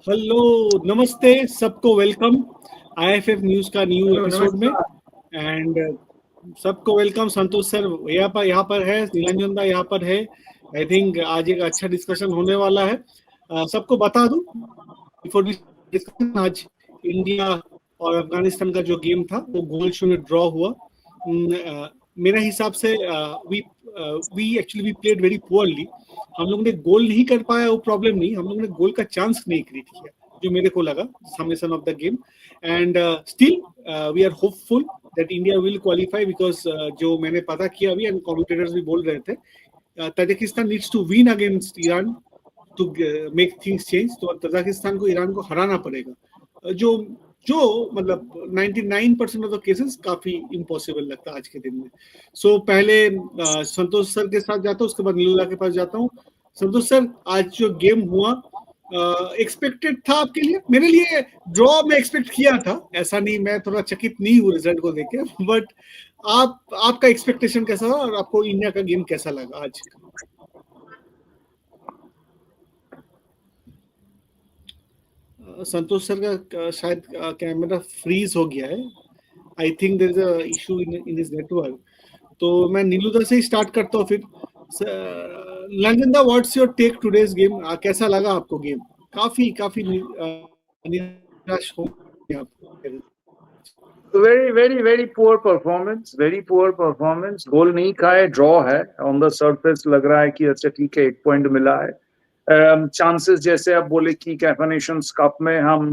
Hello, नमस्ते, सबको welcome IFF news का न्यू एपिसोड में। एंड सबको वेलकम। संतोष सर यहाँ पर है, नीलांजन दा यहाँ पर है। आई थिंक आज एक अच्छा डिस्कशन होने वाला है। सबको बता दूं बिफोर डिस्कशन, आज इंडिया और अफगानिस्तान का जो गेम था वो गोल शून्य ड्रॉ हुआ। मेरे हिसाब से we actually played very poorly. हम लोग ने गोल नहीं कर पाया, वो प्रॉब्लम नहीं, हम लोग ने गोल का चांस नहीं क्रिएट किया, जो मेरे को लगा summation of the game. And still we are hopeful that India will qualify, because जो मैंने पता किया अभी एंड कमेंटेटर्स भी बोल रहे थे, Tajikistan needs to win against Iran to make things change. तो तजाकिस्तान को ईरान को हराना पड़ेगा, जो जो मतलब 99% ऑफ द केसेस काफी इम्पॉसिबल लगता है आज के दिन में। सो पहले संतोष सर के साथ जाता हूँ, उसके बाद नीलूदा के पास जाता हूँ। संतोष सर, आज जो गेम हुआ एक्सपेक्टेड था आपके लिए? मेरे लिए ड्रॉ में एक्सपेक्ट किया था, ऐसा नहीं, मैं थोड़ा चकित नहीं हूँ रिजल्ट को देखे, बट आपका एक्सपेक्टेशन कैसा था और आपको इंडिया का गेम कैसा लगा आज? संतोष सर का शायद कैमरा फ्रीज हो गया है। I think there is a issue in his network. तो मैं नीलूदा से ही स्टार्ट करता हूँ फिर। Lanjanda, what's your take today's game? कैसा लगा आपको गेम? काफी काफी निराश हो गया आप? Very poor performance, very poor performance. गोल नहीं खाए, ड्रॉ है। ऑन द सरफेस लग रहा है कि अच्छा ठीक है, 1 पॉइंट मिला है। चांसेस जैसे आप बोले कि कैफे नेशंस कप में हम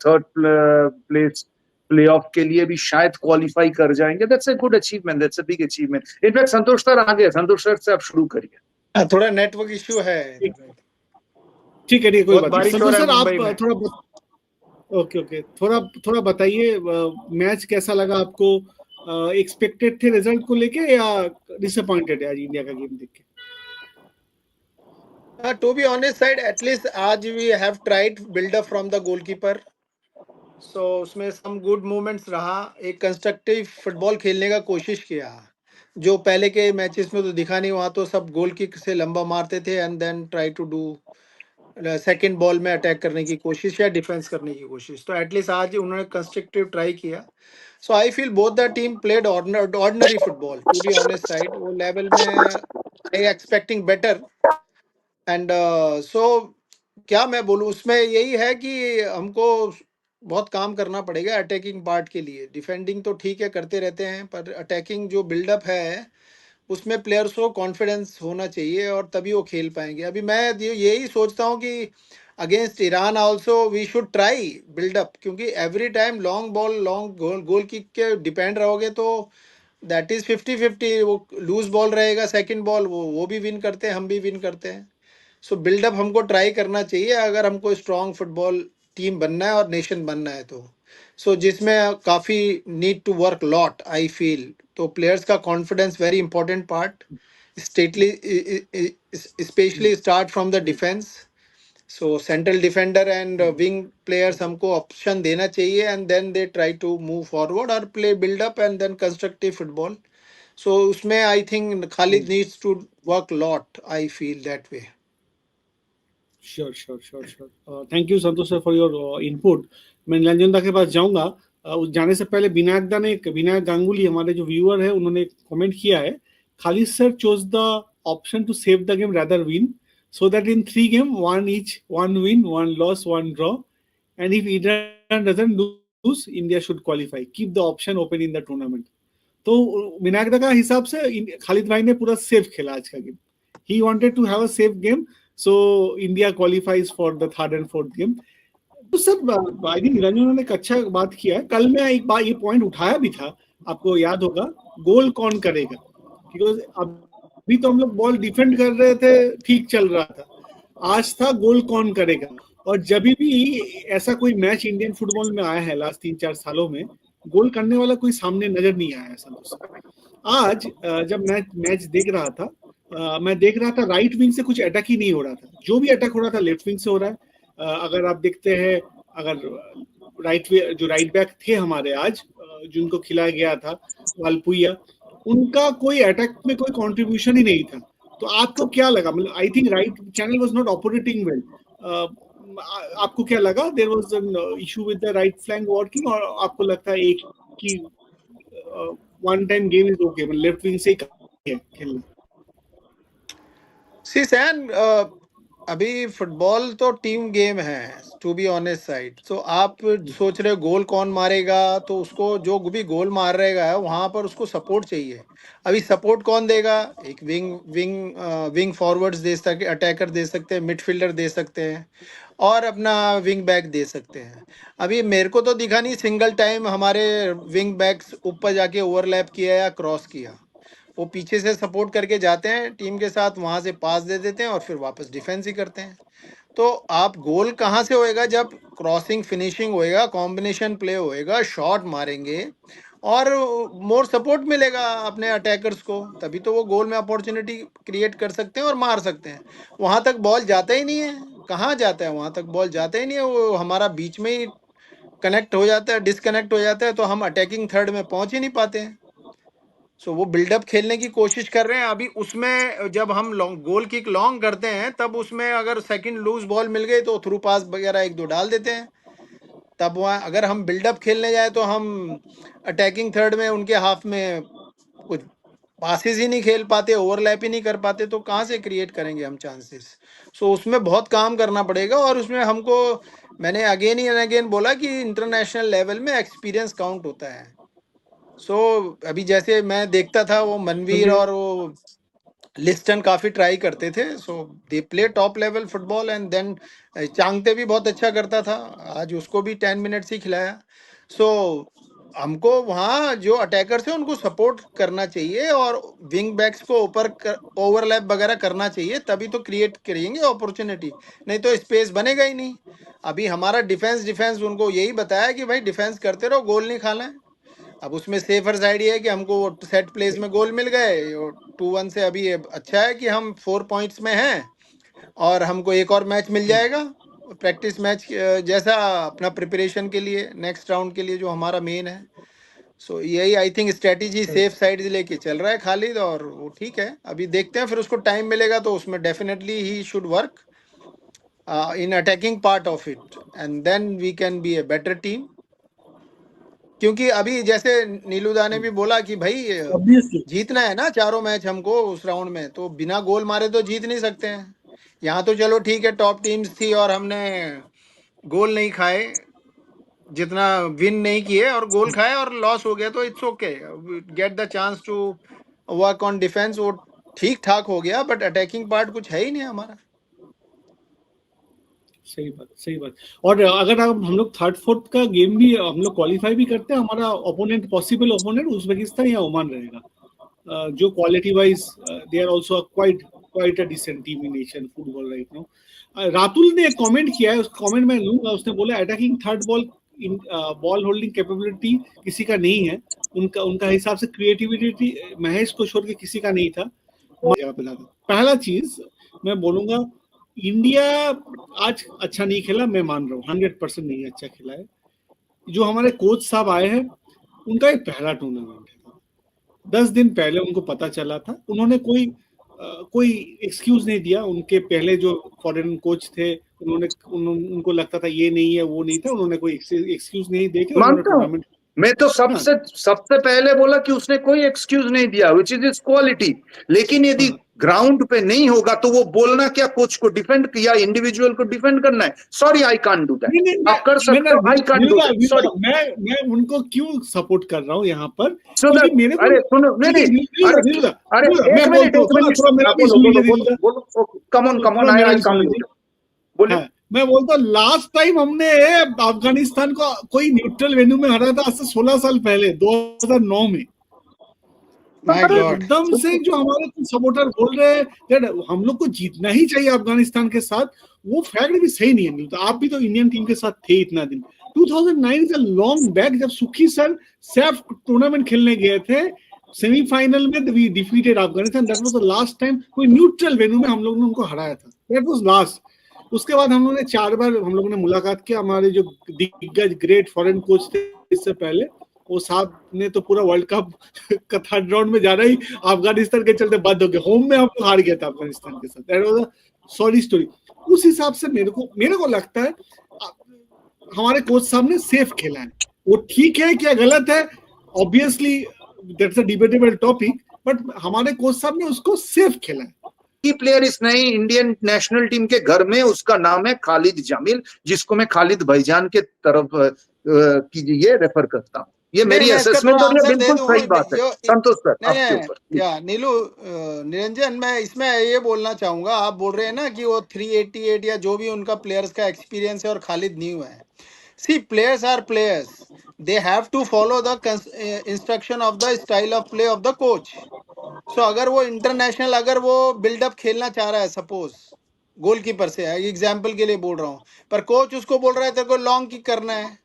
थर्ड प्लेस प्लेऑफ के लिए भी शायद क्वालिफाई कर जाएंगे। That's a good achievement, that's a big achievement. In fact Santosh sir आ गए, संतोष सर से आप शुरू करिए। थोड़ा नेटवर्क इश्यू है। ठीक है, कोई बात नहीं। संतोष सर, आप मुंबई थोड़ा ओके थोड़ा बताइए, मैच कैसा लगा आपको? एक्सपेक्टेड थे रिजल्ट को लेके या डिसअपॉइंटेड है आज इंडिया का गेम देख के? To be honest side, at least आज we have tried build up from the goalkeeper. So उसमें some good movements रहा, एक कंस्ट्रक्टिव फुटबॉल खेलने का कोशिश किया, जो पहले के मैचेस में तो दिखा नहीं। वहाँ तो सब गोल किक से लंबा मारते थे and then try to do second ball में अटैक करने की कोशिश या डिफेंस करने की कोशिश। तो एटलीस्ट आज उन्होंने कंस्ट्रक्टिव ट्राई किया। So I feel both the team played ordinary football, to be honest side. वो लेवल में I expecting better and so क्या मैं बोलूँ, उसमें यही है कि हमको बहुत काम करना पड़ेगा अटैकिंग पार्ट के लिए। डिफेंडिंग तो ठीक है, करते रहते हैं, पर अटैकिंग जो बिल्डअप है उसमें प्लेयर्स को कॉन्फिडेंस होना चाहिए और तभी वो खेल पाएंगे। अभी मैं यही सोचता हूँ कि against Iran also we should try build up, क्योंकि every time long ball long goal kick के डिपेंड रहोगे तो दैट इज़ 50-50। वो लूज बॉल रहेगा, सेकंड बॉल वो भी विन करते हैं, हम भी विन करते हैं। सो बिल्डअप हमको ट्राई करना चाहिए अगर हमको स्ट्रॉन्ग फुटबॉल टीम बनना है और नेशन बनना है तो। सो जिसमें काफ़ी need to work lot I feel. तो प्लेयर्स का confidence very important part, stately specially start from the defence. So central defender and wing players हमको ऑप्शन देना चाहिए and then they try to move forward और play build up and then constructive football. So उसमें I think Khalid needs to work lot, I feel that way. Sure. Thank you Santosh sir for your input. मैं नीलांजन दा के पास जाऊंगा। जाने से पहले विनायक गांगुली, हमारे जो व्यूअर है, उन्होंने कमेंट किया है, Khalid sir chose the option to save the game rather win, so that in 3 games, 1 each, 1 win, 1 loss, 1 draw, and if Iran doesn't lose, India should qualify. Keep the option open in the tournament. तो विनायक दा का हिसाब से खालिद भाई ने पूरा safe खेला आज का game. He wanted to have a safe game, so India qualifies for the third and fourth game. तो सर, आई थिंक निरंजन ने एक अच्छा बात किया है। कल मैं एक बार ये पॉइंट उठाया भी था, आपको याद होगा, गोल कौन करेगा? बिकॉज अभी तो हम लोग बॉल डिफेंड कर रहे थे, ठीक चल रहा था। आज था गोल कौन करेगा। और जब भी ऐसा कोई मैच इंडियन फुटबॉल में आया है लास्ट 3-4 सालों में, गोल करने वाला कोई सामने नजर नहीं आया ऐसा। आज जब मैच देख रहा था, मैं देख रहा था राइट विंग से कुछ अटैक ही नहीं हो रहा था। जो भी अटैक हो रहा था लेफ्ट विंग से हो रहा है। अगर आप देखते हैं, अगर जो राइट बैक थे हमारे आज, जिनको खिलाया गया था वालपुया, उनका कोई अटैक में कोई कंट्रीब्यूशन ही नहीं था। तो आपको क्या लगा? मतलब I think right channel was not operating well. आपको क्या लगा? There was an issue with the right flank working, और आपको लगता है एक की one time game is okay, मतलब लेफ्ट विंग से ही खेलना? सी सैन, अभी फुटबॉल तो टीम गेम है, टू बी ऑनेस्ट साइड। तो आप सोच रहे हो गोल कौन मारेगा, तो उसको जो भी गोल मार रहेगा वहां पर उसको सपोर्ट चाहिए। अभी सपोर्ट कौन देगा? एक विंग फॉरवर्ड्स दे सकते, अटैकर दे सकते हैं, मिडफील्डर दे सकते हैं, और अपना विंग बैक दे सकते हैं। अभी मेरे को तो दिखा नहीं सिंगल टाइम हमारे विंग बैक्स ऊपर जाके ओवरलैप किया या क्रॉस किया। वो पीछे से सपोर्ट करके जाते हैं टीम के साथ, वहां से पास दे देते हैं और फिर वापस डिफेंस ही करते हैं। तो आप गोल कहाँ से होएगा? जब क्रॉसिंग फिनिशिंग होएगा, कॉम्बिनेशन प्ले होएगा, शॉट मारेंगे और मोर सपोर्ट मिलेगा अपने अटैकर्स को, तभी तो वो गोल में अपॉर्चुनिटी क्रिएट कर सकते हैं और मार सकते हैं। वहां तक बॉल जाता ही नहीं है। कहाँ जाता है? वहां तक बॉल जाता ही नहीं है, वो हमारा बीच में ही कनेक्ट हो जाता है, डिसकनेक्ट हो जाता है, तो हम अटैकिंग थर्ड में पहुंच ही नहीं पाते हैं। सो वो बिल्डअप खेलने की कोशिश कर रहे हैं। अभी उसमें जब हम लॉन्ग गोल किक लॉन्ग करते हैं, तब उसमें अगर सेकंड लूज बॉल मिल गई तो थ्रू पास वगैरह एक दो डाल देते हैं। तब वहाँ अगर हम बिल्डअप खेलने जाए तो हम अटैकिंग थर्ड में उनके हाफ में कुछ पासेस ही नहीं खेल पाते, ओवरलैप ही नहीं कर पाते, तो कहाँ से क्रिएट करेंगे हम चांसेस? सो उसमें बहुत काम करना पड़ेगा, और उसमें हमको, मैंने अगेन ही एंड अगेन बोला कि इंटरनेशनल लेवल में एक्सपीरियंस काउंट होता है। सो अभी जैसे मैं देखता था वो मनवीर और वो लिस्टन काफी ट्राई करते थे, so they play top level football. And then Chhangte भी बहुत अच्छा करता था, आज उसको भी 10 मिनट्स ही खिलाया। सो हमको वहाँ जो अटैकर्स हैं उनको सपोर्ट करना चाहिए, और विंग बैक्स को ऊपर ओवरलैप वगैरह करना चाहिए, तभी तो क्रिएट करेंगे अपॉर्चुनिटी, नहीं तो स्पेस बनेगा ही नहीं। अभी हमारा डिफेंस उनको यही बताया कि भाई डिफेंस करते रहो, गोल नहीं खाना है। अब उसमें सेफर साइड ये है कि हमको सेट प्लेस में गोल मिल गए 2-1 से। अभी ये अच्छा है कि हम 4 पॉइंट्स में हैं, और हमको एक और मैच मिल जाएगा प्रैक्टिस मैच जैसा, अपना प्रिपरेशन के लिए नेक्स्ट राउंड के लिए जो हमारा मेन है। सो यही I think strategy safe side लेके चल रहा है खालिद, और वो ठीक है। अभी देखते हैं, फिर उसको टाइम मिलेगा तो उसमें definitely he should work in attacking part of it, and then we can be a better team. क्योंकि अभी जैसे नीलूदा ने भी बोला कि भाई ऑब्वियसली जीतना है ना चारों मैच हमको उस राउंड में, तो बिना गोल मारे तो जीत नहीं सकते हैं। यहाँ तो चलो ठीक है, टॉप टीम्स थी और हमने गोल नहीं खाए, जितना विन नहीं किए और गोल खाए और लॉस हो गया, तो it's okay, get the chance to work on defence. वो ठीक ठाक हो गया, बट अटैकिंग पार्ट कुछ है ही नहीं हमारा। सही बात, सही बात। और अगर हम लोग थर्ड फोर्थ का गेम भी हम लोग क्वालिफाई भी करते हैं, हमारा ओपोनेंट, पॉसिबल ओपोनेंट उज्बेकिस्तान या ओमान रहेगा, जो quality wise they are also quite a decent team in Asian football right now. Ratul ने एक कमेंट किया है, उस कमेंट में लूंगा। उसने बोला attacking third ball holding capability किसी का नहीं है, उनका हिसाब से क्रिएटिविटी महेश को छोड़ के किसी का नहीं था। पहला चीज मैं बोलूंगा, इंडिया आज अच्छा नहीं खेला, मैं मान रहा हूँ 100% नहीं अच्छा खेला है। जो हमारे कोच साहब आए हैं, उनका एक पहला टूर्नामेंट है, 10 दिन पहले उनको पता चला था। उन्होंने कोई एक्सक्यूज नहीं दिया। उनके पहले जो फॉरेन कोच थे, उनको लगता था ये नहीं है वो नहीं था, उन्होंने कोई एक्सक्यूज नहीं दे के उन्होंने मानता हूँ, टूर्नामेंट। मैं तो सबसे पहले बोला कि उसने कोई एक्सक्यूज नहीं दिया, विच इज इज क्वालिटी। लेकिन यदि ग्राउंड पे नहीं होगा तो वो बोलना क्या, कोच को डिफेंड किया, इंडिविजुअल को डिफेंड करना है? Sorry, I can't do that. आप कर सकते हो, I can't do that, sorry. मैं उनको क्यों सपोर्ट कर रहा हूँ यहाँ पर, So क्योंकि that, मेरे को, अरे सुनो, नहीं, एक minute, come on, I can't do that, बोलिए। मैं बोलता हूँ लास्ट टाइम हमने अफगानिस्तान को कोई न्यूट्रल वेन्यू में हराया था, आज से 16 साल पहले, 2009 में। एकदम से जो हमारे कुछ सपोर्टर बोल रहे हैं हम लोग को जीतना ही चाहिए अफगानिस्तान के साथ, वो फैक्ट भी सही नहीं है। तो आप भी तो इंडियन टीम के साथ थे इतना दिन। 2009 इज अ लॉन्ग बैक, जब सुखी सर सैफ टूर्नामेंट खेलने गए थे, सेमीफाइनल में we defeated Afghanistan. That was the last time कोई न्यूट्रल वेन्यू में हम लोगों ने उनको हराया था, दैट वाज लास्ट। उसके बाद हम लोगों ने 4 बार हम लोगों ने मुलाकात किया। हमारे जो दिग्गज ग्रेट फॉरेन कोच थे इससे पहले, वो साहब ने तो पूरा वर्ल्ड कप का थर्ड राउंड में जाना ही अफगानिस्तान के चलते बंद हो गया। होम में हम लोग हार गया था अफगानिस्तान के साथ, that was a sorry story. उस हिसाब से मेरे को लगता है हमारे कोच साहब ने सेफ खेला है। वो ठीक है क्या गलत है, obviously that's a debatable topic, but हमारे कोच साहब ने उसको सेफ खेला है। की प्लेयर इस नई इंडियन नेशनल टीम के घर में, उसका नाम है खालिद जामिल, जिसको मैं खालिद भाईजान के तरफ कीजिए रेफर करता हूँ। ये नहीं मेरी मैं इसका असेसमेंट थोड़ा और ये आंसर दे बिल्कुल दूं। सही बात है। संतोष सर नहीं आपके नहीं ऊपर। या नीलू निरंजन, मैं इसमें ये बोलना चाहूंगा, आप बोल रहे हैं ना कि वो 388 या जो भी उनका प्लेयर्स का एक्सपीरियंस है और खालिद न्यू है। See players are players, they have to follow the instruction of the style of play of the coach. So अगर वो इंटरनेशनल, अगर वो बिल्डअप खेलना चाह रहा है, सपोज गोलकीपर से एग्जाम्पल के लिए बोल रहा हूँ, पर कोच उसको बोल रहा है तेरे को लॉन्ग किक करना है,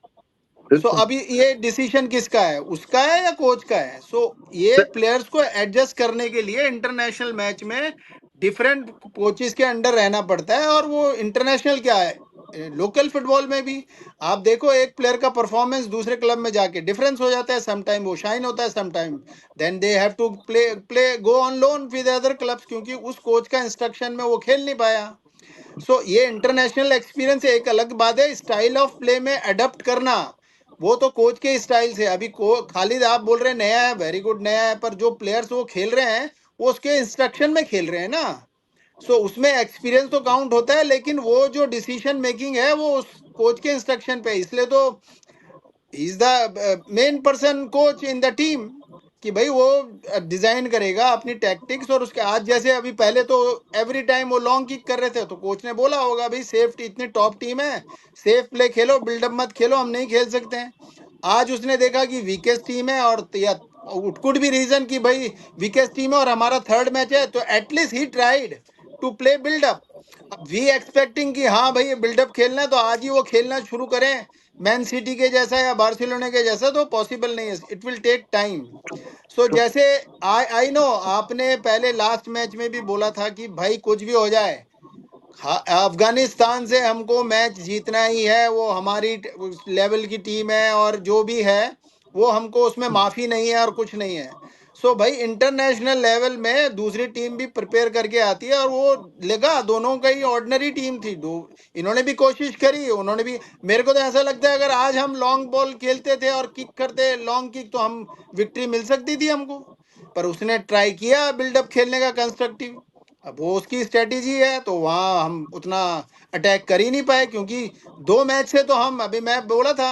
सो अभी ये डिसीजन किसका है, उसका है या कोच का है? सो ये प्लेयर्स को एडजस्ट करने के लिए इंटरनेशनल मैच में डिफरेंट कोचेस के अंडर रहना पड़ता है। और वो इंटरनेशनल क्या है, लोकल फुटबॉल में भी आप देखो, एक प्लेयर का परफॉर्मेंस दूसरे क्लब में जाके डिफरेंस हो जाता है, सम टाइम वो शाइन होता है, some time then they have to play go on loan with other clubs, क्योंकि उस कोच का इंस्ट्रक्शन में वो खेल नहीं पाया। सो ये इंटरनेशनल एक्सपीरियंस एक अलग बात है, स्टाइल ऑफ प्ले में अडॉप्ट करना वो तो कोच के स्टाइल से। अभी खालिद आप बोल रहे हैं नया है, वेरी गुड नया है, पर जो प्लेयर्स वो खेल रहे हैं वो उसके इंस्ट्रक्शन में खेल रहे हैं ना। सो उसमें एक्सपीरियंस तो काउंट होता है, लेकिन वो जो डिसीजन मेकिंग है वो उस कोच के इंस्ट्रक्शन पे, इसलिए तो is the main person coach in the team, कि भाई वो डिजाइन करेगा अपनी टैक्टिक्स। और उसके आज जैसे अभी पहले तो एवरी टाइम वो लॉन्ग किक कर रहे थे, तो कोच ने बोला होगा भाई सेफ, इतनी टॉप टीम है, सेफ प्ले खेलो, बिल्डअप मत खेलो, हम नहीं खेल सकते हैं। आज उसने देखा कि वीकेस्ट टीम है, और या इट कुड बी रीजन कि भाई वीकेस्ट टीम है और हमारा थर्ड मैच है, तो at least he tried to play buildup. अब वी एक्सपेक्टिंग कि हाँ भाई ये बिल्डअप खेलना है तो आज ही वो खेलना शुरू करें मैन सिटी के जैसा या बार्सिलोना के जैसा, तो पॉसिबल नहीं है, इट विल टेक टाइम। सो जैसे आई नो आपने पहले लास्ट मैच में भी बोला था कि भाई कुछ भी हो जाए, अफगानिस्तान से हमको मैच जीतना ही है, वो हमारी लेवल की टीम है और जो भी है वो हमको उसमें माफी नहीं है और कुछ नहीं है। सो भाई इंटरनेशनल लेवल में दूसरी टीम भी प्रिपेयर करके आती है, और वो लगा दोनों का ही ऑर्डिनरी टीम थी, दो इन्होंने भी कोशिश करी, उन्होंने भी। मेरे को तो ऐसा लगता है अगर आज हम लॉन्ग बॉल खेलते थे और किक करते लॉन्ग किक, तो हम विक्ट्री मिल सकती थी हमको। पर उसने ट्राई किया बिल्डअप खेलने का कंस्ट्रक्टिव, अब वो उसकी स्ट्रेटेजी है, तो वहाँ हम उतना अटैक कर ही नहीं पाए, क्योंकि 2 मैच से तो हम, अभी मैं बोला था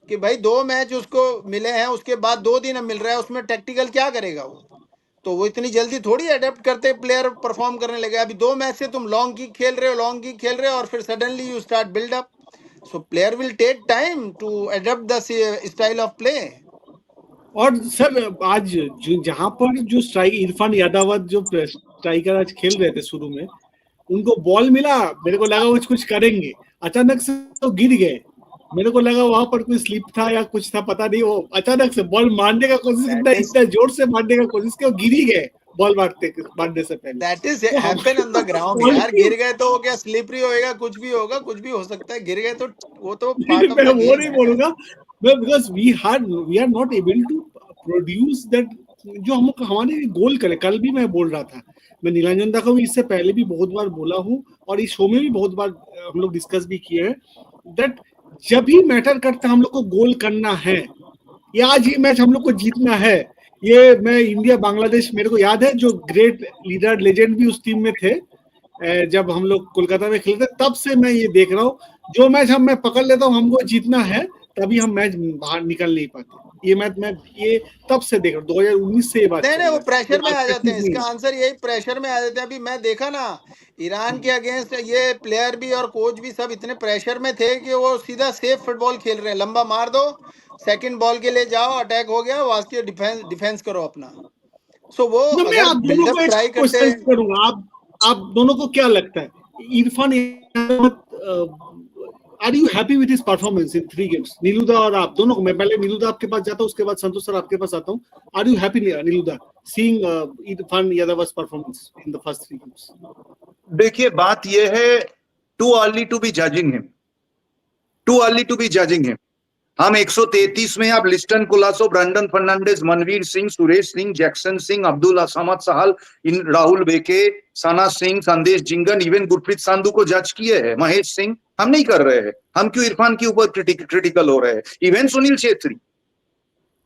कि भाई 2 मैच उसको मिले हैं, उसके बाद 2 दिन मिल रहा है, उसमें टैक्टिकल क्या करेगा वो? तो वो इतनी जल्दी थोड़ी अडेप्ट करते प्लेयर परफॉर्म करने लगे। अभी 2 मैच से तुम लॉन्ग किक खेल रहे हो, लॉन्ग किक खेल रहे हो, और फिर suddenly you start build up. So player will take time to adapt the style of play. और सर आज जो जहां पर जो स्ट्राइक इरफान यादव जो स्ट्राइकर आज खेल रहे थे शुरू में, उनको बॉल मिला, मेरे को लगा वो कुछ करेंगे, अचानक से तो गिर गए। मेरे को लगा वहां पर कोई स्लिप था या कुछ था, पता नहीं, वो अचानक से बॉल मारने का कोशिश करता है, इतना जोर से मारने का कोशिश किया, गिर ही गए बॉल मारने से पहले। That is happen on the ground यार, गिर गए तो वो क्या स्लिपरी होएगा, कुछ भी होगा, कुछ भी हो सकता है, गिर गए तो वो तो पार्ट ऑफ मैं द वो गेम नहीं है। बोलूंगा, because we are not able to produce that जो हम हमारे गोल करे। कल भी मैं बोल रहा था, मैं नीलांजन दा को भी इससे पहले भी बहुत बार बोला हूँ, और इस शो में भी बहुत बार हम लोग डिस्कस भी किए हैं, दैट जब भी मैटर करता है हम लोग को गोल करना है, या आज ये मैच हम लोग को जीतना है। ये मैं इंडिया बांग्लादेश, मेरे को याद है जो ग्रेट लीडर लेजेंड भी उस टीम में थे जब हम लोग कोलकाता में खेलते, तब से मैं ये देख रहा हूँ, जो मैच मैं पकड़ लेता हूँ हमको जीतना है, तभी हम मैच बाहर निकल नहीं पाते। ये मैच मैं ये तब से देख रहा हूँ, 2019 से ये बात नहीं चल नहीं, वो रहा है, प्रेशर में आ जाते हैं, नहीं इसका आंसर यही, प्रेशर में आ जाते हैं। अभी मैं देखा ना ईरान के अगेंस्ट, ये प्लेयर भी और कोच भी सब इतने प्रेशर में थे कि वो सीधा सेफ फुटबॉल खेल रहे हैं, लंबा मार दो, सेकंड बॉल के लिए जाओ, अटैक हो गया, वास्ते डिफेंस डिफेंस करो अपना। सो वो ना। मैं अगर आप दोनों बिल्डअप को एक ट्राई करते। क्वेश्चन करूंगा, आप दोनों को क्या लगता है, Irfan are you happy with his performance in 3 games? Niluda और आप दोनों को, मैं पहले नीलूदा आपके पास जाता हूँ, उसके बाद संतोष सर आपके पास आता हूँ। Are you happy Niluda seeing Irfan यादव's performance in the first 3 games? देखिए बात यह है, too early to be judging him, too early to be judging him. हम 133 में अब लिस्टन कुलासो, ब्रैंडन फर्नांडिस, मनवीर सिंह, सुरेश सिंह, जैक्सन सिंह, अब्दुल असमद सहल, इन राहुल बेके, सना सिंह, संदेश जिंगन, इवन गुरप्रीत संधू को जज किए हैं, महेश सिंह। हम नहीं कर रहे हैं। हम क्यों इरफान के ऊपर क्रिटिकल हो रहे हैं? Even Sunil Chhetri.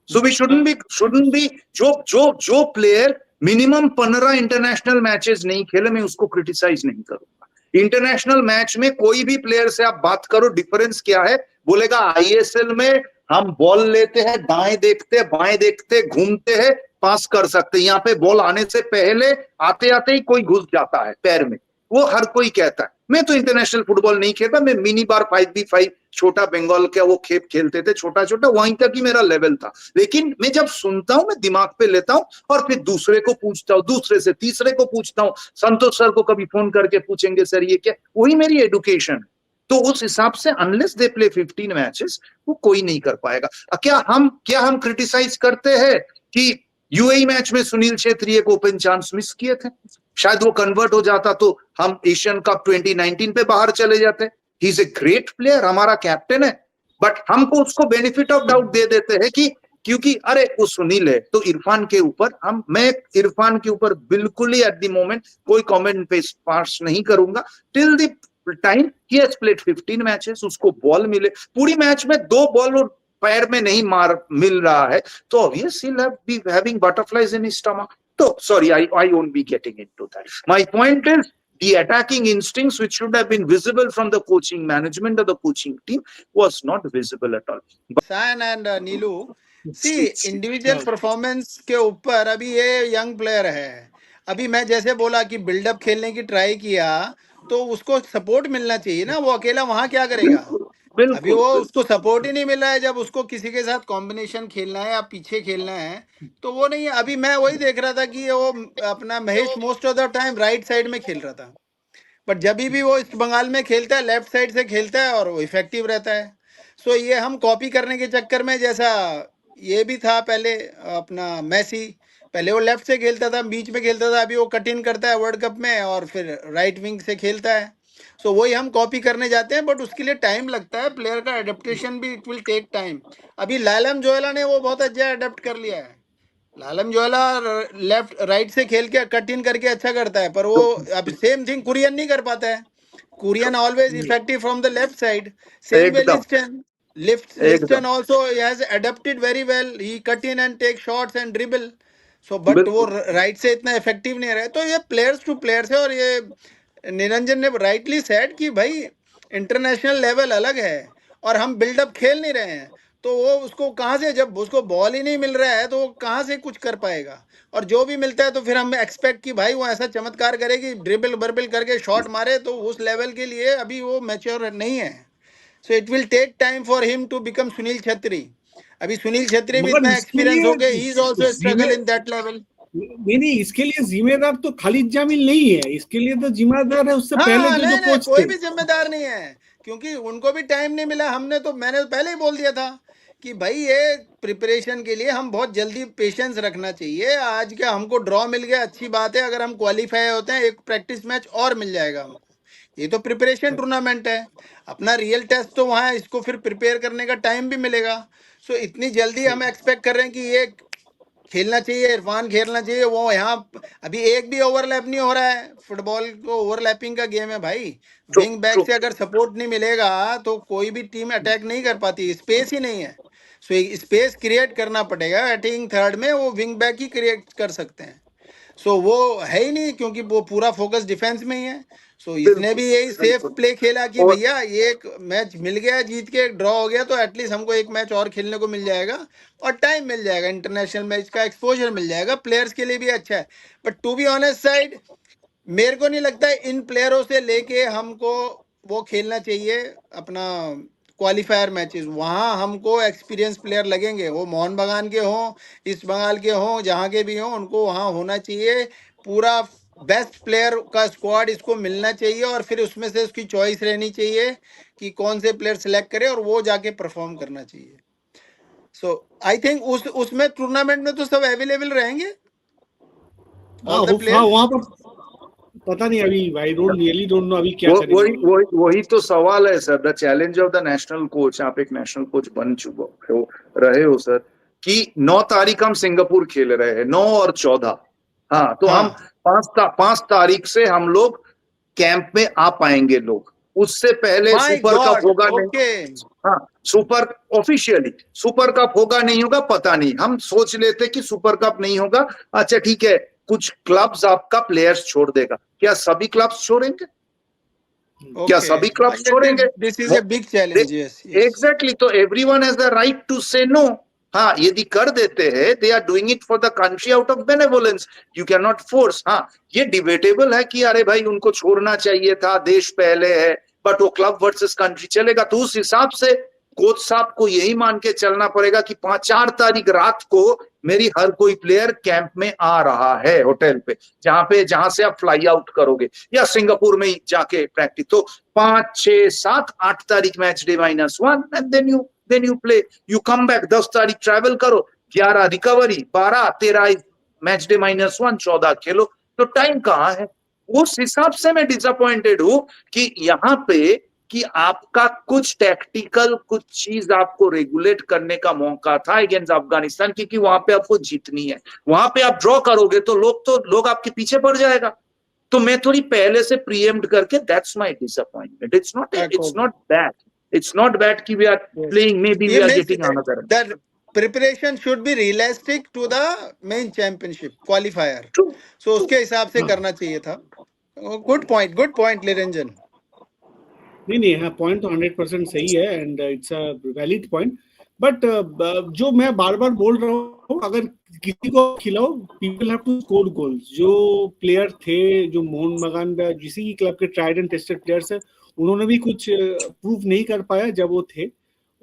So we shouldn't be जो प्लेयर मिनिमम 15 इंटरनेशनल मैचेस नहीं खेले, मैं उसको क्रिटिसाइज नहीं करूंगा। इंटरनेशनल मैच में कोई भी प्लेयर से आप बात करो, डिफरेंस क्या है, बोलेगा आईएसएल में हम बॉल लेते हैं, दाएं देखते, बाएं देखते, घूमते हैं, पास कर सकते हैं। यहाँ पे बॉल आने से पहले आते आते ही कोई घुस जाता है पैर में, वो हर कोई कहता है। मैं तो इंटरनेशनल फुटबॉल नहीं खेलता, मैं मिनी बार 5v5 छोटा बंगाल का वो खेप खेलते थे, छोटा छोटा, वहीं तक ही मेरा लेवल था। लेकिन मैं जब सुनता हूं, मैं दिमाग पे लेता हूं और फिर दूसरे को पूछता हूँ, दूसरे से तीसरे को पूछता हूँ, संतोष सर को कभी फोन करके पूछेंगे सर ये क्या, वही मेरी एडुकेशन। तो उस हिसाब से अनलेस दे प्ले 15 मैचेस, वो कोई नहीं कर पाएगा। क्या हम क्रिटिसाइज करते हैं कि यूएई मैच में सुनील छेत्री एक ओपन चांस मिस किए थे, शायद वो कन्वर्ट हो जाता तो हम एशियन कप 2019 पे बाहर चले जाते। He is a great player, हमारा कैप्टन है, बट हमको उसको बेनिफिट ऑफ डाउट दे देते हैं कि क्योंकि अरे वो सुनील है। तो इरफान के ऊपर मैं इरफान के ऊपर बिल्कुल ही एट द मोमेंट कोई कमेंट पास नहीं करूंगा till the time he has played 15 matches, उसको बॉल मिले। पूरी मैच में 2 बॉल और पैर में नहीं मिल रहा है, तो obviously he'll be having butterflies in his stomach. So sorry, I won't be getting into that. My point is the attacking instincts which should have been visible from the coaching management or the coaching team was not visible at all. San and Neelu, see individual performance के ऊपर अभी ये young player है। अभी मैं जैसे बोला कि बिल्डअप खेलने की ट्राई किया, तो उसको सपोर्ट मिलना चाहिए ना, वो अकेला वहां क्या करेगा? अभी वो उसको सपोर्ट ही नहीं मिल रहा है। जब उसको किसी के साथ कॉम्बिनेशन खेलना है या पीछे खेलना है तो वो नहीं है। अभी मैं वही देख रहा था कि वो अपना Mahesh most of the time right side में खेल रहा था, बट जब भी वो ईस्ट बंगाल में खेलता है लेफ्ट साइड से खेलता है और वो इफेक्टिव रहता है। सो ये हम कॉपी करने के चक्कर में, जैसा ये भी था पहले अपना मैसी, पहले वो लेफ्ट से खेलता था, बीच में खेलता था, अभी वो कट इन करता है वर्ल्ड कप में और फिर राइट विंग से खेलता है। सो वही हम कॉपी करने जाते हैं, बट उसके लिए टाइम लगता है, प्लेयर का एडेप्टेशन भी, इट विल टेक टाइम। अभी लालम जोयला ने वो बहुत अच्छा अडेप्ट कर लिया है। लालम जोयला लेफ्ट राइट से खेल के कट इन करके अच्छा करता है, पर वो अब सेम थिंग कुरियन नहीं कर पाता है। Kurian always effective from the left side, same way Liston. Liston also has adapted very well, he cut in and take shots and dribble, so but वो राइट से इतना इफेक्टिव नहीं रहे। तो ये प्लेयर्स टू प्लेयर्स है, और ये निरंजन ने राइटली सेड कि भाई इंटरनेशनल लेवल अलग है और हम बिल्डअप खेल नहीं रहे हैं, तो वो उसको कहाँ से, जब उसको बॉल ही नहीं मिल रहा है तो वो कहाँ से कुछ कर पाएगा। और जो भी मिलता है तो फिर हम एक्सपेक्ट कि भाई वो ऐसा चमत्कार करे कि ड्रिबल बर्बल करके शॉट मारे, तो उस लेवल के लिए अभी वो मैच्योर नहीं है। So it will take time for him to become Sunil Chhetri. अभी सुनील छेत्री भी इतना एक्सपीरियंस हो गया, he is also struggle in that level. नहीं, इसके लिए जिम्मेदार तो खालिद जामिल नहीं है, इसके लिए तो जिम्मेदार है उससे पहले जो कोच कोई भी जिम्मेदार नहीं है, क्योंकि उनको भी टाइम नहीं मिला। मैंने तो पहले ही बोल दिया था कि भाई ये प्रिपरेशन के लिए हम बहुत जल्दी पेशेंस रखना चाहिए। आज क्या हमको ड्रॉ मिल गया, अच्छी बात है, अगर हम क्वालिफाई होते हैं एक प्रैक्टिस मैच और मिल जाएगा हमको। ये तो प्रिपरेशन टूर्नामेंट है, अपना रियल टेस्ट तो वहाँ है, इसको फिर प्रिपेयर करने का टाइम भी मिलेगा। सो इतनी जल्दी हम एक्सपेक्ट कर रहे हैं कि ये खेलना चाहिए, इरफान खेलना चाहिए, वो यहाँ अभी एक भी ओवरलैप नहीं हो रहा है। फुटबॉल को ओवरलैपिंग का गेम है भाई, विंग बैक से अगर सपोर्ट नहीं मिलेगा तो कोई भी टीम अटैक नहीं कर पाती, स्पेस ही नहीं है। सो स्पेस क्रिएट करना पड़ेगा। अटैकिंग थर्ड में वो विंग बैक ही क्रिएट कर सकते हैं, सो वो है ही नहीं, क्योंकि वो पूरा फोकस डिफेंस में ही है। सो इसने भी यही सेफ प्ले खेला कि भैया ये एक मैच मिल गया, जीत के ड्रॉ हो गया, तो एटलीस्ट हमको एक मैच और खेलने को मिल जाएगा और टाइम मिल जाएगा, इंटरनेशनल मैच का एक्सपोजर मिल जाएगा, प्लेयर्स के लिए भी अच्छा है। But to be honest side, मेरे को नहीं लगता है इन प्लेयरों से लेके हमको वो खेलना चाहिए अपना क्वालिफायर मैचेस। वहाँ हमको एक्सपीरियंस प्लेयर लगेंगे, वो मोहन बगान के हों, ईस्ट बंगाल के हों, जहाँ के भी हों, उनको वहाँ होना चाहिए। पूरा बेस्ट प्लेयर का स्क्वाड इसको मिलना चाहिए और फिर उसमें से उसकी चॉइस रहनी चाहिए कि कौन से प्लेयर सिलेक्ट करे और वो जाके परफॉर्म करना चाहिए। सो आई थिंक उसमें टूर्नामेंट में तो सब अवेलेबल रहेंगे, वहाँ पर पता नहीं अभी, I don't really don't know अभी क्या वो करेंगे वही वो लोग। वही वही तो सवाल है sir. The challenge of the national coach, आप एक नेशनल कोच बन चुके हो, रहे हो सर, कि 9 तारीख हम सिंगापुर खेल रहे हैं, 9 और 14। हाँ, तो हम हाँ 5 तारीख से हम लोग कैंप में आ पाएंगे लोग। उससे पहले माय सुपर कप गॉड होगा नहीं। ओके हाँ, सुपर ऑफिशियली सुपर कप होगा नहीं होगा पता नहीं। हम सोच लेते कि सुपर कप नहीं होगा, अच्छा ठीक है, कुछ क्लब्स आपका प्लेयर्स छोड़ देगा। क्या सभी क्लब्स छोड़ेंगे? क्या ओके सभी क्लब्स छोड़ेंगे? This is a big challenge yes yes exactly, तो everyone has the right to say no. हाँ, यदि कर देते हैं, they are doing it for the country out of benevolence, you can not force. हाँ, ये डिबेटेबल है कि अरे भाई उनको छोड़ना चाहिए था, देश पहले है, बट वो क्लब वर्सेस कंट्री चलेगा। तो उस हिसाब से कोच साहब को यही मान के चलना पड़ेगा कि 4 तारीख रात को मेरी हर कोई प्लेयर कैंप में आ रहा है, होटल पे जहां से आप फ्लाई आउट करोगे, या सिंगापुर में ही जाके प्रैक्टिस। तो 5, 6, 7, 8 तारीख match day -1 and then you play, you come back. 10 तारीख ट्रैवल करो, 11 रिकवरी, 12, 13 मैच डे -1, 14 खेलो। तो टाइम कहाँ है? उस हिसाब से मैं डिसअपॉइंटेड हूं कि यहाँ पे कि आपका कुछ टैक्टिकल कुछ चीज आपको रेगुलेट करने का मौका था अगेंस्ट अफगानिस्तान, क्योंकि वहां पे आपको जीतनी है। वहां पे आप ड्रॉ करोगे तो लोग आपके पीछे पड़ जाएगा। तो मैं थोड़ी पहले से प्रीएम्प्ट करके, that's my disappointment. It's not bad कि we are playing, maybe we ये are means getting another. The preparation should be realistic to the main championship qualifier true. So उसके हिसाब से हाँ करना चाहिए था गुड पॉइंट निरंजन नहीं नहीं, हाँ पॉइंट तो 100% सही है and it's a valid point. But जो मैं बार बार बोल रहा हूँ, अगर किसी को खिलाओ, people have to score goals. जो प्लेयर थे, जो मोहन बगान जिसी की क्लब के ट्राइड एंड टेस्टेड प्लेयर्स है, उन्होंने भी कुछ प्रूव नहीं कर पाया जब वो थे।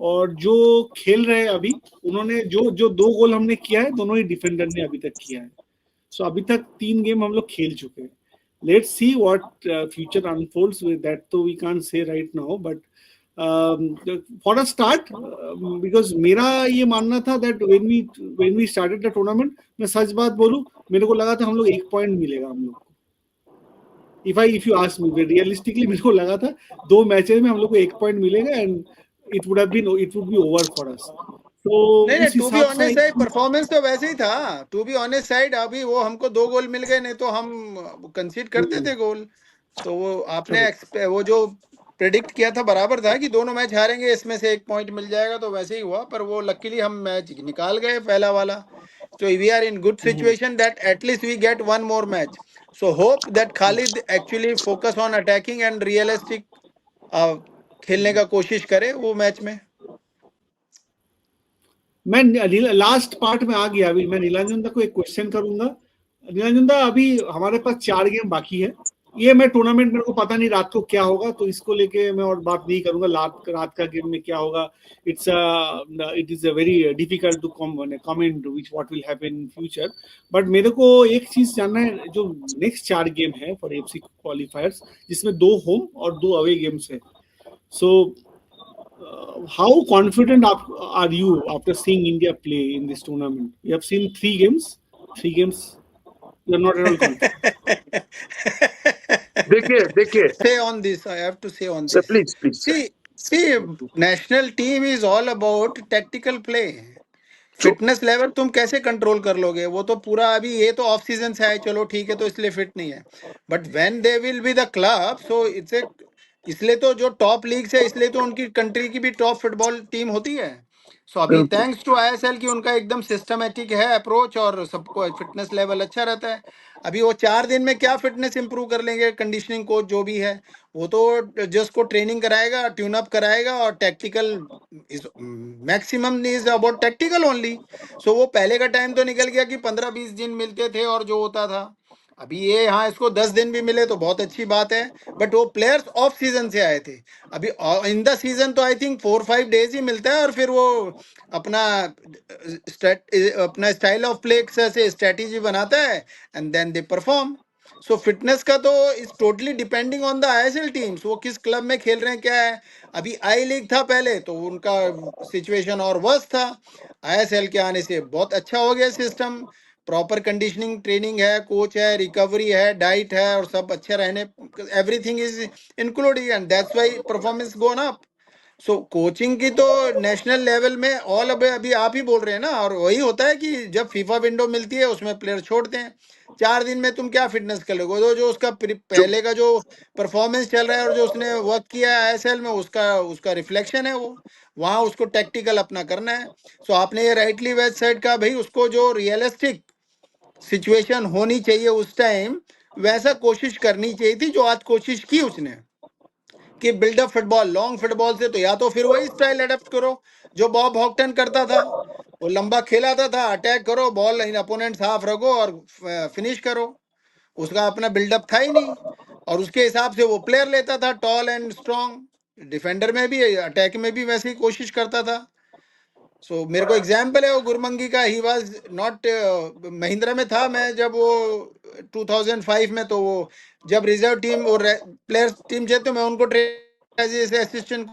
और जो खेल रहे हैं अभी, उन्होंने जो जो 2 गोल हमने किया है, दोनों ही डिफेंडर ने अभी तक किया है। सो अभी तक 3 गेम हम लोग खेल चुके हैं। Let's see what future unfolds with that. So we can't say right now, but for a start, because मेरा ये मानना था that when we started the tournament, मैं सच बात बोलूं, मेरे को लगा था हम लोग 1 पॉइंट मिलेगा हम लोग को। if you ask me, realistically मेरे को लगा था 2 मैचेस में हम लोग को 1 पॉइंट मिलेगा and it would be over for us. तो नहीं उस टू बी हिसाब से ऑनेस्ट साइड परफॉर्मेंस तो वैसे ही था टू बी ऑनेस्ट साइड अभी वो हमको 2 गोल मिल गए नहीं तो हम कंसीड करते थे गोल तो वो आपने वो जो प्रेडिक्ट किया था बराबर था कि दोनों मैच हारेंगे इसमें से 1 पॉइंट मिल जाएगा तो वैसे ही हुआ पर वो लकीली हम मैच निकाल गए पहला वाला तो we are in good situation that at least we get 1 more match so hope that Khalid actually focus on attacking and realistic खेलने का कोशिश करे वो मैच में मैं लास्ट पार्ट में आ गया। अभी मैं नीलांजन दा को एक क्वेश्चन करूंगा। नीलांजन दा, अभी हमारे पास 4 गेम बाकी है। ये मैं टूर्नामेंट, मेरे को पता नहीं रात को क्या होगा, तो इसको लेके मैं और बात नहीं करूंगा रात का गेम में क्या होगा। It is a very difficult to comment which what will happen in future. But मेरे को एक चीज जानना है, जो नेक्स्ट 4 गेम है फॉर एफसी क्वालिफायर्स, जिसमें 2 होम और 2 अवे गेम्स है। So how confident are you after seeing India play in this tournament? You have seen 3 games. 3 games. You're not at all confident. देखिए say on this I have to say on sir, this please sir. see national team is all about tactical play true. Fitness level तुम कैसे control कर लोगे वो तो पूरा अभी ये तो ऑफ सीजन से है चलो ठीक है तो इसलिए फिट नहीं है but when they will be the club so it's a इसलिए तो जो टॉप लीग्स है इसलिए तो उनकी कंट्री की भी टॉप फुटबॉल टीम होती है सो अभी बिल्कुल। थैंक्स टू आईएसएल की उनका एकदम सिस्टमेटिक है अप्रोच और सबको फिटनेस लेवल अच्छा रहता है अभी वो 4 दिन में क्या फिटनेस इंप्रूव कर लेंगे कंडीशनिंग कोच जो भी है वो तो जस्ट को ट्रेनिंग कराएगा ट्यून अप कराएगा और tactical is maximum is about tactical only so वो पहले का टाइम तो निकल गया कि 15-20 दिन मिलते थे और जो होता था अभी ये हाँ इसको 10 दिन भी मिले तो बहुत अच्छी बात है बट वो प्लेयर्स ऑफ सीजन से आए थे अभी इन द सीजन तो आई थिंक 4-5 डेज ही मिलता है और फिर वो अपना अपना स्टाइल ऑफ प्ले से स्ट्रेटेजी बनाता है and then they perform so fitness का तो is totally depending on the ISL teams वो किस क्लब में खेल रहे हैं क्या है अभी आई लीग था पहले तो उनका सिचुएशन और वर्स था आईएसएल के आने से बहुत अच्छा हो गया सिस्टम प्रॉपर कंडीशनिंग ट्रेनिंग है, कोच है, रिकवरी है, डाइट है और सब अच्छे रहने, everything is including and that's why performance gone up. So coaching की तो नेशनल लेवल में ऑल अभी अभी आप ही बोल रहे हैं ना, और वही होता है कि जब फीफा विंडो मिलती है उसमें प्लेयर छोड़ते हैं। 4 दिन में तुम क्या फिटनेस कर लोगे? जो उसका पहले का जो परफॉर्मेंस चल रहा है और जो उसने वर्क किया है आईएसएल में, उसका उसका रिफ्लेक्शन है वो। वहां उसको टैक्टिकल अपना करना है। सो आपने ये राइटली वेज साइड का भाई, उसको जो रियलिस्टिक सिचुएशन होनी चाहिए उस टाइम, वैसा कोशिश करनी चाहिए थी जो आज कोशिश की उसने, कि बिल्डअप फुटबॉल, लॉन्ग फुटबॉल से तो या तो फिर वही स्टाइल अडेप्ट करो जो बॉब हॉकटन करता था। वो लंबा खेलाता था, अटैक करो, बॉल इन अपोनेंट्स हाफ रखो और फिनिश करो। उसका अपना बिल्डअप था ही नहीं, और उसके हिसाब से वो प्लेयर लेता था टॉल एंड स्ट्रॉन्ग, डिफेंडर में भी अटैक में भी वैसे ही कोशिश करता था। सो मेरे को एग्जाम्पल है वो गुरमंगी का, ही वाज नॉट, महिंद्रा में था मैं जब वो 2005 में, तो वो जब रिजर्व टीम और प्लेयर्स टीम थे तो मैं उनको train as assistant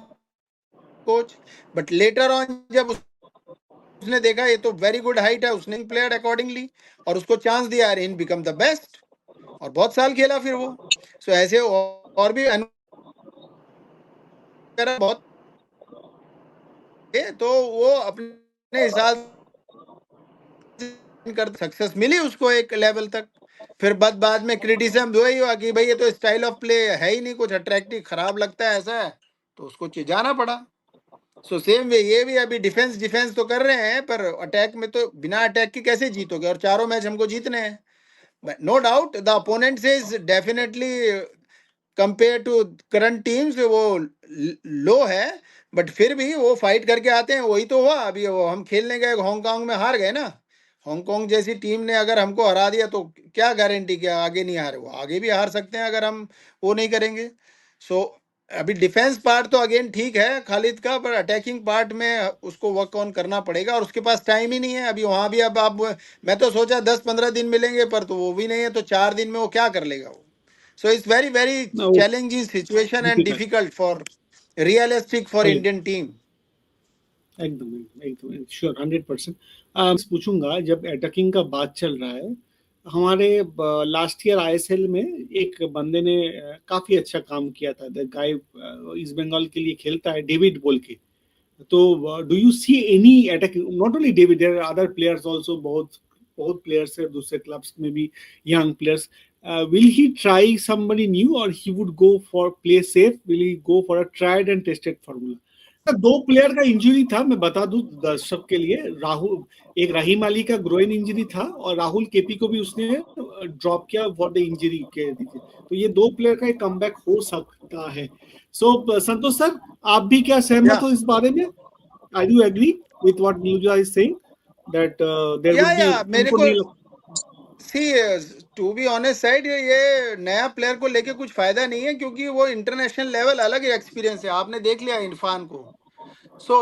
coach. But later on जब उसने देखा ये तो वेरी गुड हाइट है, उसने प्लेयर अकॉर्डिंगली और उसको चांस दिया, इन बिकम द बेस्ट, और बहुत साल खेला फिर वो। सो ऐसे और भी बहुत है, तो वो अपने हिसाब कर सक्सेस मिली उसको एक लेवल तक। फिर बाद में क्रिटिसिज्म वही हुआ कि भाई ये तो स्टाइल ऑफ प्ले है ही नहीं, कुछ अट्रैक्टिव, खराब लगता है ऐसा है, तो उसको जाना पड़ा। सो सेम वे ये भी अभी डिफेंस डिफेंस तो कर रहे हैं, पर अटैक में तो बिना अटैक के कैसे जीतोगे, और चारों मैच हमको जीतने हैं। No doubt the opponent is definitely compare to current teams वो लो है, बट फिर भी वो फाइट करके आते हैं। वही तो हुआ अभी, वो हम खेलने गए हांगकांग में, हार गए ना। हांगकांग जैसी टीम ने अगर हमको हरा दिया तो क्या गारंटी कि आगे नहीं हारे, वो आगे भी हार सकते हैं अगर हम वो नहीं करेंगे। सो अभी डिफेंस पार्ट तो अगेन ठीक है खालिद का, पर अटैकिंग पार्ट में उसको वर्क ऑन करना पड़ेगा, और उसके पास टाइम ही नहीं है अभी वहां भी। अब आप, मैं तो सोचा 10-15 दिन मिलेंगे, पर तो वो भी नहीं है, तो 4 दिन में वो क्या कर लेगा वो। So it's very, very वो challenging situation and difficult, difficult for realistic for सही, Indian team. एकदम एकदम एकदम श्योर 100%। पूछूंगा, जब अटैकिंग का बात चल रहा है, हमारे लास्ट ईयर आईएसएल में एक बंदे ने काफी अच्छा काम किया था, द गाय ईस्ट बंगाल के लिए खेलता है, डेविड बोल के। तो do you see any attack, not only David, there are other players also, बहुत बहुत प्लेयर्स है दूसरे क्लब्स में भी, young players. Will he try somebody new और he would go for play safe, will he go for a tried and tested formula? 2 player का injury था, मैं बता दूं दर्शक के लिए। राहुल, एक रहीम अली का ग्रोइन इंजरी था, और राहुल केपी को भी उसने ड्रॉप किया फॉर द इंजरी के दीजिए। तो ये 2 प्लेयर का एक कमबैक हो सकता है। सो संतोष सर, आप भी क्या सहमत Yeah, हो इस बारे में? Are you agree with what news is saying that there would be, मेरे तुमको को नहीं सी, टू बी ऑनेस्ट साइड, ये नया प्लेयर को लेके कुछ फायदा नहीं है, क्योंकि वो इंटरनेशनल लेवल अलग एक्सपीरियंस है। आपने देख लिया इरफान को।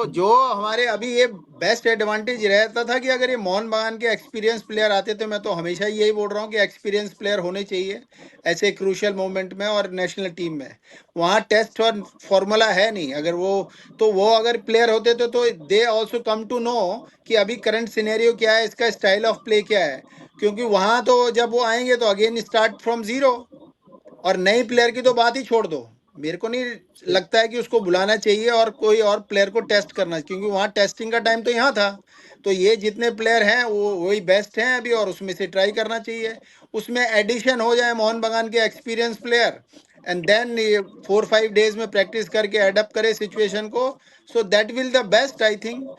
जो हमारे अभी ये बेस्ट एडवांटेज रहता था कि अगर ये मोहन बगान के एक्सपीरियंस प्लेयर आते, तो मैं तो हमेशा यही बोल रहा हूँ कि एक्सपीरियंस प्लेयर होने चाहिए ऐसे क्रूशियल मोमेंट में और नेशनल टीम में। वहाँ टेस्ट और फॉर्मूला है नहीं, अगर वो, तो वो अगर प्लेयर होते तो they also come to know कि अभी करंट सिनेरियो क्या है, इसका स्टाइल ऑफ प्ले क्या है। क्योंकि वहाँ तो जब वो आएंगे तो अगेन स्टार्ट फ्रॉम जीरो, और नई प्लेयर की तो बात ही छोड़ दो। मेरे को नहीं लगता है कि उसको बुलाना चाहिए और कोई और प्लेयर को टेस्ट करना, क्योंकि वहाँ टेस्टिंग का टाइम तो यहाँ था। तो ये जितने प्लेयर हैं वो वही बेस्ट हैं अभी, और उसमें से ट्राई करना चाहिए। उसमें एडिशन हो जाए मोहन बगान के experience player, and then 4-5 days में प्रैक्टिस करके एडप्ट करे सिचुएशन को। So that will the best I think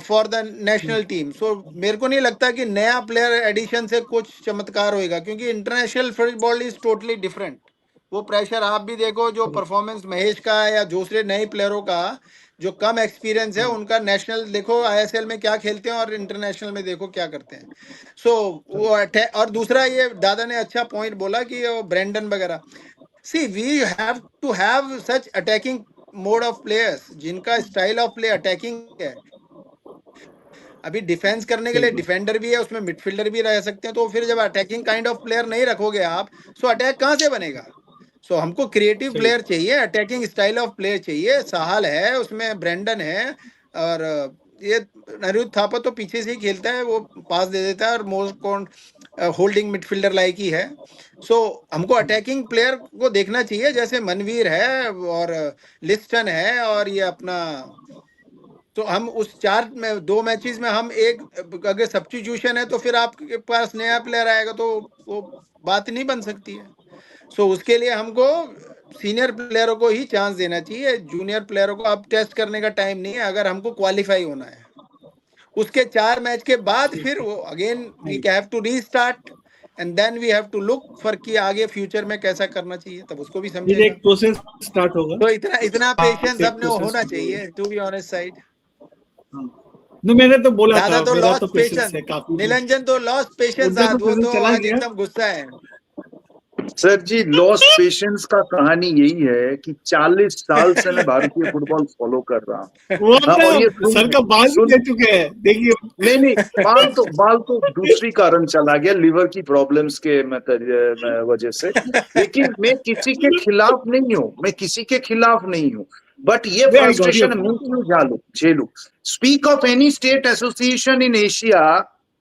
for the national team. So मेरे को नहीं लगता कि नया प्लेयर एडिशन से कुछ चमत्कार होएगा, क्योंकि international football is totally different. वो प्रेशर आप भी देखो, जो परफॉर्मेंस महेश का है या दूसरे नए प्लेयरों का जो कम एक्सपीरियंस है उनका, नेशनल देखो आईएसएल में क्या खेलते हैं और इंटरनेशनल में देखो क्या करते हैं। सो वो और दूसरा ये दादा ने अच्छा पॉइंट बोला कि वो ब्रेंडन वगैरह, see we have to have such attacking mode of players जिनका स्टाइल ऑफ प्ले अटैकिंग है। अभी डिफेंस करने के लिए सही डिफेंडर भी है, उसमें मिडफील्डर भी रह सकते हैं, तो फिर जब अटैकिंग काइंड ऑफ प्लेयर नहीं रखोगे आप, सो अटैक कहाँ से बनेगा? सो हमको क्रिएटिव सही प्लेयर चाहिए, अटैकिंग स्टाइल ऑफ प्लेयर चाहिए। साहल है उसमें, ब्रेंडन है, और ये अनिरुद्ध थापा तो पीछे से ही खेलता है, वो पास दे देता है और most holding midfielder like he है। सो हमको अटैकिंग प्लेयर को देखना चाहिए, जैसे मनवीर है और लिस्टन है और ये अपना, तो हम उस 2 मैचेस में हम एक, अगर सब्स्टिट्यूशन है तो फिर आपके पास नया प्लेयर आएगा तो वो बात नहीं बन सकती है। सो उसके लिए हमको सीनियर प्लेयरों को ही चांस देना चाहिए, जूनियर प्लेयरों को अब टेस्ट करने का टाइम नहीं है अगर हमको क्वालिफाई होना है। उसके 4 मैच के बाद फिर वो again we have to restart and then we have to look for कि आगे फ्यूचर में कैसा करना चाहिए, तब उसको भी फिर समझेगा। एक प्रोसेस स्टार्ट होगा। तो इतना पेशेंस एक अपने process होना होगा। चाहिए, to be honest side. no, मैंने तो बोला दादा था तो मेरा लॉस्ट तो पेशेंस पेशेंस, है काफी। निरंजन तो लॉस्ट पेशेंस उनका आज, तो वो पेशेंस तो चला आज गया। एकदम गुस्सा है। सर जी, लॉस्ट पेशेंस का कहानी यही है कि 40 साल से मैं भारतीय फुटबॉल फॉलो कर रहा हूँ। वो हाँ, और ये तो सर का बाल भी दे चुके हैं, देखिए। नहीं, बाल तो दूसरी कारण चला गया, लिवर की प्रॉब्लम्स के मतलब वजह से। लेकिन मैं किसी के खिलाफ नहीं हूँ, बट ये मैं I got फ्रस्ट्रेशन your मैं क्यों झेलू। Speak of any state association in Asia,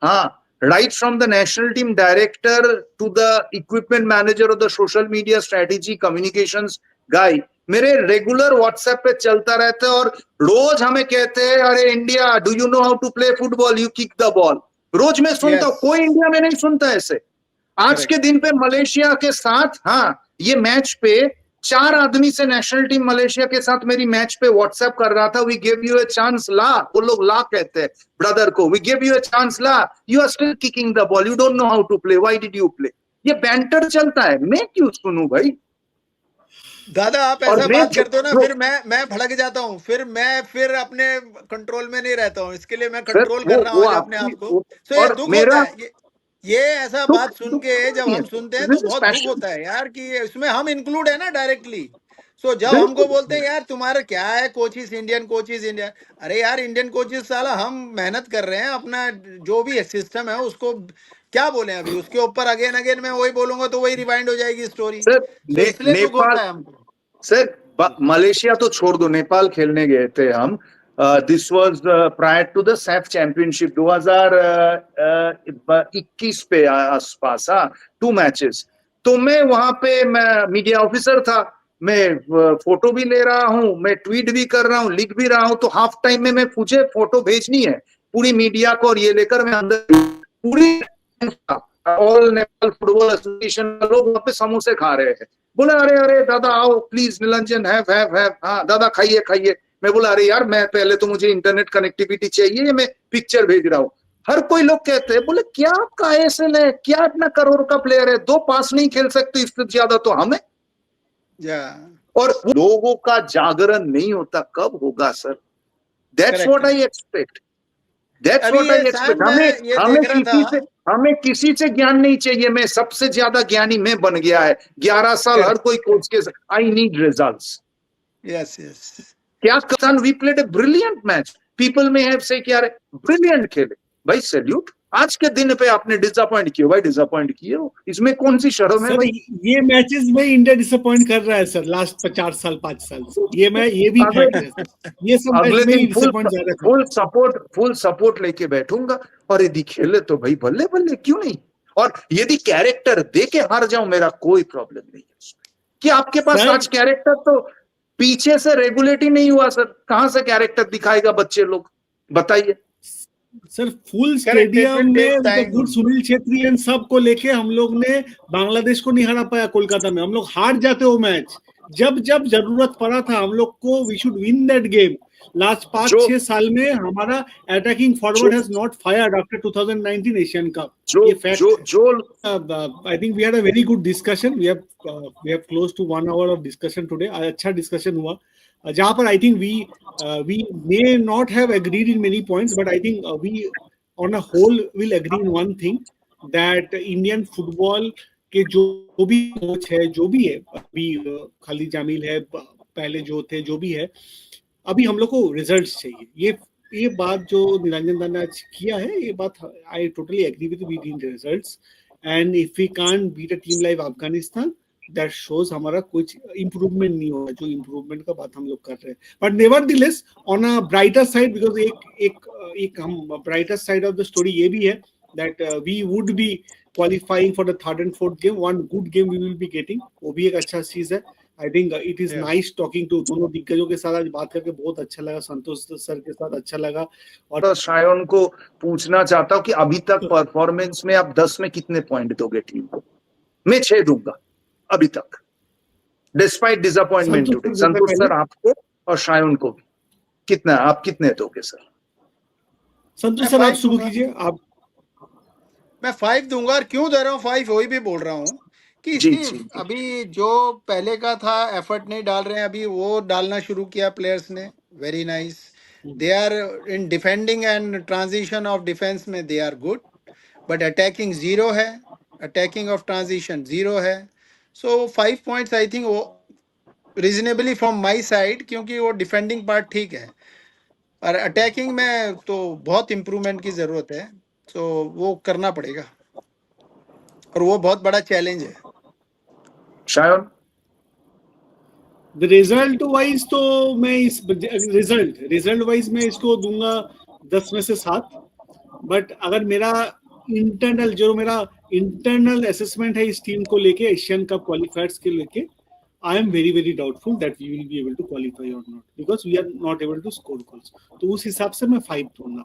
हाँ, right from the national team director to the equipment manager or the social media strategy communications guy, मेरे रेगुलर व्हाट्सएप पे चलता रहता है और रोज हमें कहते हैं, अरे India, do you know how to play football, you kick the ball. रोज मैं सुनता हूँ, कोई इंडिया में नहीं सुनता ऐसे। आज के दिन पे मलेशिया के साथ, हाँ, ये मैच पे 4 आदमी से नेशनल टीम मलेशिया के साथ मेरी मैच पे व्हाट्सएप कर रहा था, we give you a chance ला, वो लोग ला कहते हैं ब्रदर को, we give you a chance ला, you are still kicking the ball, you don't know how to play, why did you play. ये बैंटर चलता है, मैं क्यों सुनूं भाई। दादा आप ऐसा बात करते हो ना, फिर मैं भड़क जाता हूँ, फिर अपने कंट्रोल में नहीं रहता हूँ, इसके लिए मैं कंट्रोल कर रहा हूँ आज अपने आप को। तो ये दुख होता है, ये ऐसा बात सुन के जब हम सुनते हैं तो बहुत दुख होता है यार कि इसमें हम इंक्लूड है ना डायरेक्टली। सो जब हमको बोलते हैं यार तुम्हारा क्या है, कोचिस इंडियन, अरे यार इंडियन कोचिस साला हम मेहनत कर रहे हैं, अपना जो भी सिस्टम है उसको क्या बोले अभी, उसके ऊपर अगेन मैं वही बोलूंगा तो वही रिवाइंड हो जाएगी स्टोरी। तो इसलिए दुख होता है हमको। सर मलेशिया तो छोड़ दो, नेपाल खेलने गए थे हम। This was prior to the SAFF championship 2021 पे आसपास, 2 मैचेस। तो मैं वहां पे मीडिया ऑफिसर था, मैं फोटो भी ले रहा हूँ, मैं ट्वीट भी कर रहा हूँ, लिख भी रहा हूँ। तो हाफ टाइम में मुझे फोटो भेजनी है पूरी मीडिया को, और ये लेकर मैं अंदर पूरी ऑल नेपाल फुटबॉल एसोसिएशन लोग वहां पे समोसे खा रहे हैं। बोला अरे दादा आओ प्लीज, निरंजन हैव, हाँ दादा खाइए। मैं बोला अरे यार, मैं पहले तो मुझे इंटरनेट कनेक्टिविटी चाहिए, मैं पिक्चर भेज रहा हूँ। हर कोई लोग कहते हैं, बोले क्या आपका आईएसएल है, क्या इतना करोड़ का प्लेयर है, 2 पास नहीं खेल सकते, इससे ज्यादा तो हमें। और लोगों का जागरण नहीं होता, कब होगा sir? That's what I expect, हमें किसी से ज्ञान नहीं चाहिए। मैं सबसे ज्यादा ज्ञानी मैं बन गया है, 11 साल हर कोई कोच के साथ। I need results. यस क्या कप्तान, we played a brilliant match, people may have say कि यार ब्रिलियंट खेले, भाई सैल्यूट। आज के दिन पे आपने डिसअपॉइंट किया भाई, डिसअपॉइंट किए हो, इसमें कौन सी शर्म है भाई? ये मैचेस में इंडिया डिसअपॉइंट कर रहा है सर लास्ट 4 साल 5 साल से, ये भी फैक्ट है। ये सब अगले मैच में दिन फुल सपोर्ट लेके बैठूंगा, और यदि खेले तो भाई बल्ले बल्ले, क्यों नहीं। और यदि कैरेक्टर दे के हार जाऊं, मेरा कोई प्रॉब्लम नहीं है उसमें। कि आपके पास आज कैरेक्टर तो पीछे से रेगुलेट ही नहीं हुआ सर, कहां से कैरेक्टर दिखाएगा बच्चे लोग, बताइए सर। फुल स्टेडियम में गुड सुनील छेत्री इन सब को लेके हम लोग ने बांग्लादेश को नहीं हरा पाया कोलकाता में, हम लोग हार जाते वो मैच। जब जरूरत पड़ा था हम लोग को, we should win that game. Last 5-6 साल में हमारा attacking forward has not fired after 2019 Asian Cup. ये fact. I think we had a very good discussion, we have close to 1 hour of discussion today. अच्छा discussion हुआ, जहां पर I think we may not have agreed in many points, but I think we on a whole will agree in one thing, that Indian football के जो भी coach है, जो भी है, अभी खालिद जामिल है, पहले जो थे, जो भी है, अभी हम लोग को रिजल्ट्स चाहिए। ये बात जो निरंजन दा ने आज किया है, ये बात I totally agree with, we need results, and if we can't beat a team like Afghanistan, that shows हमारा कुछ इंप्रूवमेंट नहीं होगा, जो इंप्रूवमेंट का बात हम लोग कर रहे हैं। But nevertheless on a brighter side, because एक एक हम brightest side of the story ये भी है that we would be qualifying for the third and fourth game, one good game we will be getting, वो भी एक अच्छा चीज है। I think it is nice talking to दोनों दिग्गजों के साथ आज बात करके बहुत अच्छा लगा, संतोष सर के साथ अच्छा लगा। और तो शायन को पूछना चाहता हूँ कि अभी तक परफॉर्मेंस में आप 10 में कितने पॉइंट दोगे टीम को? मैं 6 दूंगा अभी तक, डिस्पाइट डिसअपॉइंटमेंट टुडे। संतोष सर आपको और शायन को भी कितना, आप कितने दोगे सर? संतोष सर आप शुरू कीजिए। आप मैं 5 दूंगा। और क्यों दे रहा हूँ 5, वही भी बोल रहा हूँ कि जी, सी जी। अभी जो पहले का था एफर्ट नहीं डाल रहे हैं, अभी वो डालना शुरू किया प्लेयर्स ने। Very nice. They are in defending and transition of defence में they are good, but attacking zero है, अटैकिंग ऑफ ट्रांजिशन जीरो है। सो 5 पॉइंट्स आई थिंक वो रीजनेबली फ्रॉम माई साइड, क्योंकि वो डिफेंडिंग पार्ट ठीक है और अटैकिंग में तो बहुत इम्प्रूवमेंट की जरूरत है। सो वो करना पड़ेगा और वो बहुत बड़ा चैलेंज है। शायन रिजल्ट वाइज तो मैं इस रिजल्ट वाइज मैं इसको दूंगा 10 में से 7। बट अगर मेरा इंटरनल असेसमेंट है इस टीम को लेके, एशियन कप क्वालिफायर्स के लेके, I am very doubtful that we will be able to qualify और not, because we are not able to score goals. तो उस हिसाब से मैं 5 दूंगा।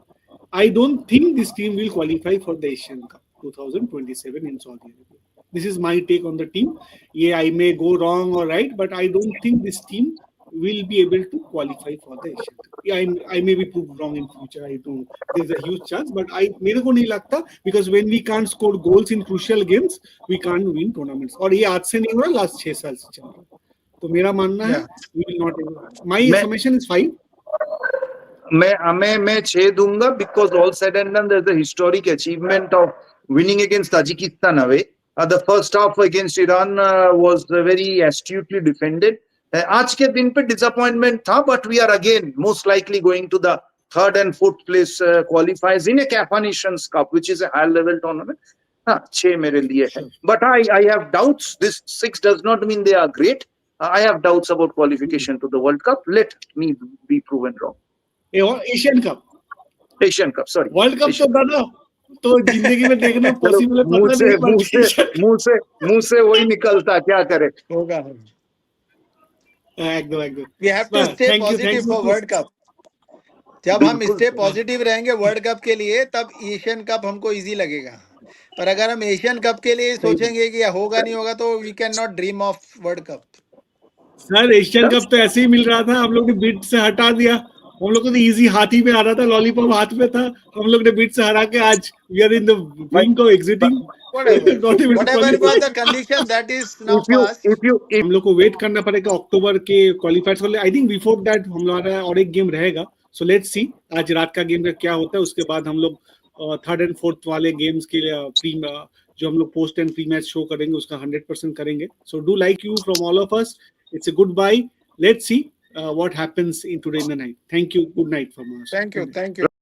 I don't think this team will qualify for the Asian cup 2027 in Saudi Arabia. This is my take on the team. Yeah, I may go wrong or right, but I don't think this team will be able to qualify for the Asian Cup. Yeah, I may be proved wrong in future. I don't. There's a huge chance, but मेरे को नहीं लगता, because when we can't score goals in crucial games, we can't win tournaments. और ये आज से नहीं हो रहा, last 6 साल से चल रहा है। तो मेरा मानना है we will not able. My summation is 5. मैं 6 दूंगा, because all said and done there's a historic achievement of winning against Tajikistan away. The first half against Iran was very astutely defended. आज के दिन पे disappointment था, but we are again most likely going to the third and fourth place qualifiers in a CAF Nations Cup, which is a high level tournament. हाँ, 6 मेरे लिए है, but I have doubts. This 6 does not mean they are great. I have doubts about qualification to the World Cup. Let me be proven wrong. Asian cup, sorry. World cup तो दादा तो जिंदगी में देखना पॉसिबल है, मुंह से वही निकलता, क्या करे। होगा एकदम। We have to stay positive for World Cup. जब हम स्टे पॉजिटिव रहेंगे वर्ल्ड कप के लिए, तब एशियन कप हमको इजी लगेगा। पर अगर हम एशियन कप के लिए सोचेंगे कि होगा नहीं होगा, तो we can not dream of World Cup. Sir Asian Cup तो ऐसे ही मिल रहा था, हम लोग ने बिट से हटा दिया। हम लोग को तो इजी हाथी में आ रहा था, लॉलीपॉप हाथ में था, हम लोग ने बिट से हरा के आज we are in the brink of exiting. Whatever was the condition, that is now past. हम लोग को वेट करना पड़ेगा अक्टूबर के क्वालिफायर्स के लिए। आई थिंक बिफोर दैट हम हमारा और एक गेम रहेगा, सो लेट्स सी आज रात का गेम का क्या होता है। उसके बाद हम लोग थर्ड एंड फोर्थ वाले गेम्स के लिए जो हम लोग post and pre match show करेंगे उसका 100% करेंगे। So do like you from all of us, it's a good bye, let's see what happens in today in the night. Thank you. Good night from us. Thank you.